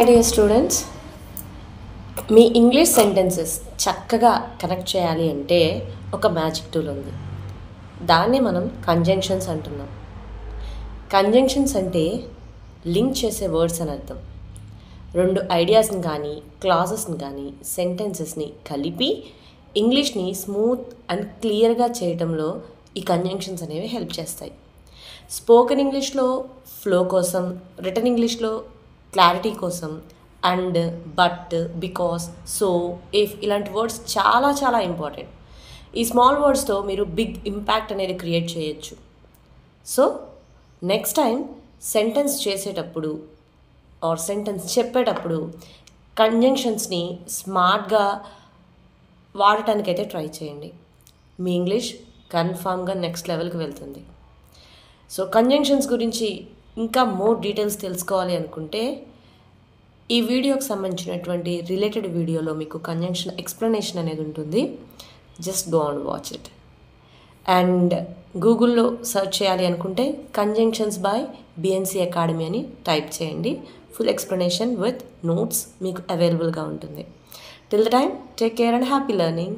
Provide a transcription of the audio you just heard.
My dear students, me English sentences చక్కగా connect చేయాలి అంటే ఒక మ్యాజిక్ టూల్ ఉంది. దాన్ని మనం కంజంక్షన్స్ అంటున్నాం. కంజంక్షన్స్ అంటే లింక్ చేసే వర్డ్స్ అని అర్థం. రెండు ఐడియాస్ని కానీ క్లాజెస్ని కానీ సెంటెన్సెస్ని కలిపి ఇంగ్లీష్ని స్మూత్ అండ్ క్లియర్గా చేయడంలో ఈ కంజంక్షన్స్ అనేవి హెల్ప్ చేస్తాయి. స్పోకెన్ ఇంగ్లీష్లో ఫ్లో కోసం, రిటన్ ఇంగ్లీష్లో క్లారిటీ కోసం and but, because, so, if ఇలాంటి వర్డ్స్ చాలా చాలా ఇంపార్టెంట్. ఈ స్మాల్ వర్డ్స్తో మీరు బిగ్ ఇంపాక్ట్ అనేది క్రియేట్ చేయొచ్చు. సో నెక్స్ట్ టైం సెంటెన్స్ చేసేటప్పుడు ఆర్ సెంటెన్స్ చెప్పేటప్పుడు కంజంక్షన్స్ని స్మార్ట్గా వాడటానికైతే ట్రై చేయండి. మీ ఇంగ్లీష్ కన్ఫామ్గా నెక్స్ట్ లెవెల్కి వెళ్తుంది. సో కంజంక్షన్స్ గురించి ఇంకా మోర్ డీటెయిల్స్ తెలుసుకోవాలి అనుకుంటే ఈ వీడియోకి సంబంధించినటువంటి రిలేటెడ్ వీడియోలో మీకు కంజంక్షన్ ఎక్స్ప్లెనేషన్ అనేది ఉంటుంది. Just go and watch it. And గూగుల్లో సెర్చ్ చేయాలి అనుకుంటే కంజంక్షన్స్ బై బిఎన్సి అకాడమీ అని టైప్ చేయండి. ఫుల్ ఎక్స్ప్లెనేషన్ విత్ నోట్స్ మీకు అవైలబుల్గా ఉంటుంది. Till the time, take care and happy learning.